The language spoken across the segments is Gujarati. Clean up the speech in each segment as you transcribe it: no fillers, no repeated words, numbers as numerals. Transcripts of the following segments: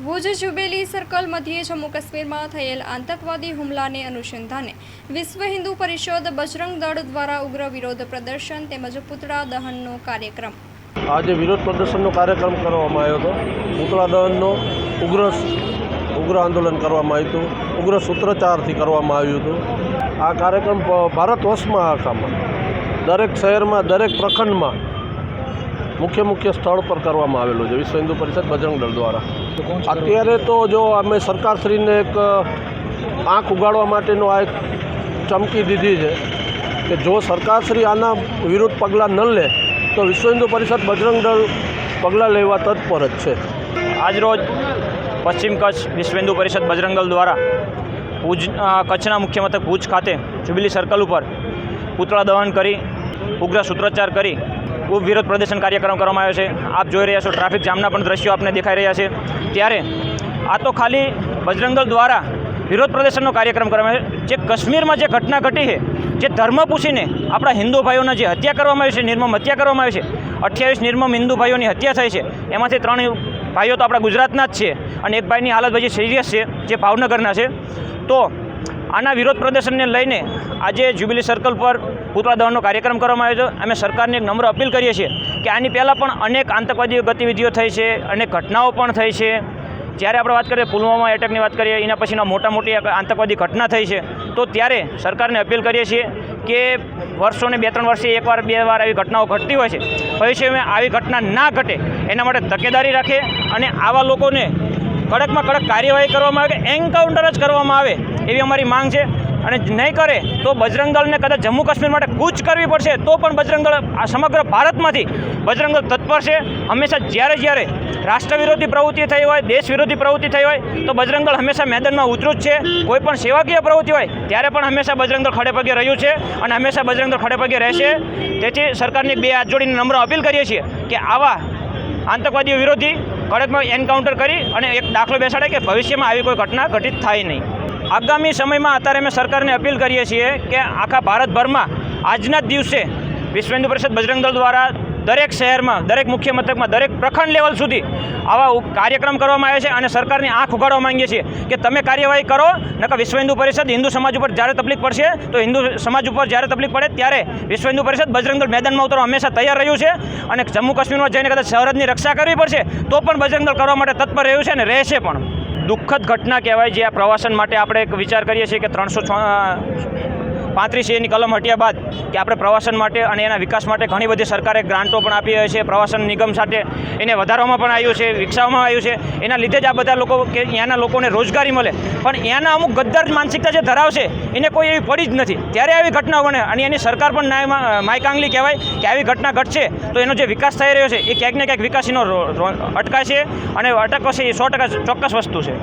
ભુજ જુબેલી સર્કલ મધ્યે જમ્મુ કાશ્મીરમાં થયેલ આતંકવાદી હુમલાને અનુસંધાને વિશ્વ હિન્દુ પરિષદ બજરંગ દળ દ્વારા ઉગ્ર વિરોધ પ્રદર્શન તેમજ પુતળા દહનનો કાર્યક્રમ। આજે વિરોધ પ્રદર્શનનો કાર્યક્રમ કરવામાં આવ્યો હતો। પુતળા દહનનો ઉગ્ર આંદોલન કરવામાં આવ્યું હતું, ઉગ્ર સૂત્રોચ્ચારથી કરવામાં આવ્યું હતું। આ કાર્યક્રમ ભારત વર્ષમાં આખામાં દરેક શહેરમાં દરેક પ્રખંડમાં મુખ્ય સ્થળ પર કરવામાં આવેલું છે વિશ્વ હિન્દુ પરિષદ બજરંગ દળ દ્વારા। અત્યારે તો જો અમે સરકારશ્રીને એક આંખ ઉગાડવા માટેનો આ એક ચમકી દીધી છે કે જો સરકારશ્રી આના વિરુદ્ધ પગલાં ન લે તો વિશ્વ હિન્દુ પરિષદ બજરંગ દળ પગલાં લેવા તત્પર જ છે। આજરોજ પશ્ચિમ કચ્છ વિશ્વ હિન્દુ પરિષદ બજરંગ દળ દ્વારા ભુજ કચ્છના મુખ્ય મથક ભુજ ખાતે જુબિલી સર્કલ ઉપર પુતળા દહન કરી ઉગ્ર સૂત્રોચ્ચાર કરી ખૂબ વિરોધ પ્રદર્શન કાર્યક્રમ કરવામાં આવ્યો છે। આપ જોઈ રહ્યા છો ટ્રાફિક જામના પણ દ્રશ્યો આપને દેખાઈ રહ્યા છે। ત્યારે આ તો ખાલી બજરંગ દળ દ્વારા વિરોધ પ્રદર્શનનો કાર્યક્રમ કરવામાં આવ્યો છે। જે કાશ્મીરમાં જે ઘટના ઘટી છે, જે ધર્મ પૂછીને આપણા હિન્દુ ભાઈઓના જે હત્યા કરવામાં આવી છે, નિર્મમ હત્યા કરવામાં આવી છે, 28 નિર્મમ હિન્દુ ભાઈઓની હત્યા થઈ છે, એમાંથી 3 ભાઈઓ તો આપણા ગુજરાતના જ છે અને એક ભાઈની હાલત હજી સિરિયસ છે જે ભાવનગરના છે। તો આના વિરોધ પ્રદર્શનને લઈને આજે જ્યુબિલી સર્કલ પર પુતળા દહનનો કાર્યક્રમ કરવામાં આવ્યો છે। અમે સરકારને એક નમ્ર અપીલ કરીએ છીએ કે આની પહેલાં પણ અનેક આતંકવાદી ગતિવિધિઓ થઈ છે, અનેક ઘટનાઓ પણ થઈ છે। જ્યારે આપણે વાત કરીએ પુલવામા એટેકની વાત કરીએ, એના પછીના મોટી આતંકવાદી ઘટના થઈ છે, તો ત્યારે સરકારને અપીલ કરીએ છીએ કે વર્ષોને 2-3 વર્ષે એકવાર 2 વાર આવી ઘટનાઓ ઘટતી હોય છે, ભવિષ્યમાં આવી ઘટના ના ઘટે એના માટે તકેદારી રાખે અને આવા લોકોને કડકમાં કડક કાર્યવાહી કરવામાં આવે, એન્કાઉન્ટર જ કરવામાં આવે એવી અમારી માંગ છે। અને નહીં કરે તો બજરંગ દળને કદાચ જમ્મુ કાશ્મીર માટે કૂચ કરવી પડશે તો પણ બજરંગ દળ આ સમગ્ર ભારતમાંથી બજરંગ દળ તત્પર છે। હંમેશા જ્યારે રાષ્ટ્ર વિરોધી પ્રવૃત્તિ થઈ હોય, દેશ વિરોધી પ્રવૃત્તિ થઈ હોય તો બજરંગ દળ હંમેશા મેદાનમાં ઉતર્યું જ છે। કોઈ પણ સેવાકીય પ્રવૃત્તિ હોય ત્યારે પણ હંમેશા બજરંગ દળ ખડે પગે રહ્યું છે અને હંમેશા બજરંગ દળ ખડે પગે રહેશે। તેથી સરકારની 2 હાથ જોડીને નમ્ર અપીલ કરીએ છીએ કે આવા આતંકવાદીઓ વિરોધી કડકમાં એન્કાઉન્ટર કરી અને એક દાખલો બેસાડે કે ભવિષ્યમાં આવી કોઈ ઘટના ઘટિત થાય નહીં। આગામી સમયમાં અત્યારે અમે સરકારને અપીલ કરીએ છીએ કે આખા ભારતભરમાં આજના જ દિવસે વિશ્વ હિન્દુ પરિષદ બજરંગ દળ દ્વારા દરેક શહેરમાં, દરેક મુખ્ય મથકમાં, દરેક પ્રખંડ લેવલ સુધી આવા કાર્યક્રમ કરવામાં આવે છે અને સરકારની આંખ ઉગાડવા માંગીએ છીએ કે તમે કાર્યવાહી કરો, નકર વિશ્વ હિન્દુ પરિષદ હિન્દુ સમાજ ઉપર જ્યારે તકલીફ પડશે તો હિન્દુ સમાજ ઉપર જ્યારે તકલીફ પડે ત્યારે વિશ્વ હિન્દુ પરિષદ બજરંગ દળ મેદાનમાં ઉતરવા હંમેશા તૈયાર રહ્યું છે અને જમ્મુ કાશ્મીરમાં જઈને કદાચ સરહદની રક્ષા કરવી પડશે તો પણ બજરંગ દળ કરવા માટે તત્પર રહ્યું છે અને રહેશે પણ। દુઃખદ ઘટના કહેવાય જે આ પ્રવાસન માટે આપણે એક વિચાર કરીએ છીએ કે 335Aની કલમ હટ્યા બાદ કે આપણે પ્રવાસન માટે અને એના વિકાસ માટે ઘણી બધી સરકારે ગ્રાન્ટો પણ આપી હોય છે, પ્રવાસન નિગમ સાથે એને વધારવામાં પણ આવ્યું છે, વિકસાવવામાં આવ્યું છે। એના લીધે જ આ બધા લોકો કે અહીંયાના લોકોને રોજગારી મળે, પણ અહીંયાના અમુક ગદ્દાર માનસિકતા જે ધરાવશે એને કોઈ એવી પડી જ નથી, ત્યારે આવી ઘટનાઓ બને અને એની સરકાર પણ માયકાંગલી કહેવાય કે આવી ઘટના ઘટશે તો એનો જે વિકાસ થઈ રહ્યો છે એ ક્યાંક ને ક્યાંક વિકાસીનો અટકાશે અને અટકશે એ 100% ચોક્કસ વસ્તુ છે।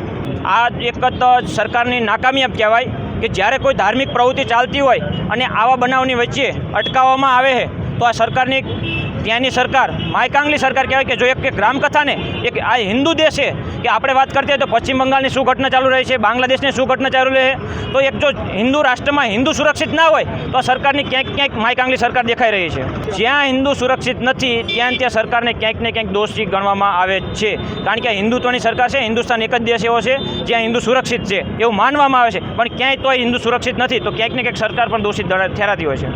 આ એક જ સરકારની નાકામિયાબ કહેવાય કે જ્યારે કોઈ ધાર્મિક પ્રવૃત્તિ ચાલતી હોય અને આવા બનાવની વચ્ચે અટકાવવામાં આવે છે તો આ સરકારની ત્યાંની સરકાર માયકાંગલી સરકાર કહેવાય કે જો એક રામકથાને એક આ હિન્દુ દેશ છે કે આપણે વાત કરતી હોય તો પશ્ચિમ બંગાળની શું ઘટના ચાલુ રહી છે, બાંગ્લાદેશની શું ઘટના ચાલુ રહે છે, તો એક જો હિન્દુ રાષ્ટ્રમાં હિન્દુ સુરક્ષિત ના હોય તો આ સરકારની ક્યાંક માયકાંગલી સરકાર દેખાઈ રહી છે। જ્યાં હિન્દુ સુરક્ષિત નથી ત્યાં સરકારને ક્યાંક ને ક્યાંક દોષી ગણવામાં આવે છે, કારણ કે આ હિન્દુત્વની સરકાર છે, હિન્દુસ્તાન એક જ દેશ એવો છે જ્યાં હિન્દુ સુરક્ષિત છે એવું માનવામાં આવે છે, પણ ક્યાંય તોય હિન્દુ સુરક્ષિત નથી તો ક્યાંક ને ક્યાંક સરકાર પણ દોષિત ઠેરાતી હોય છે।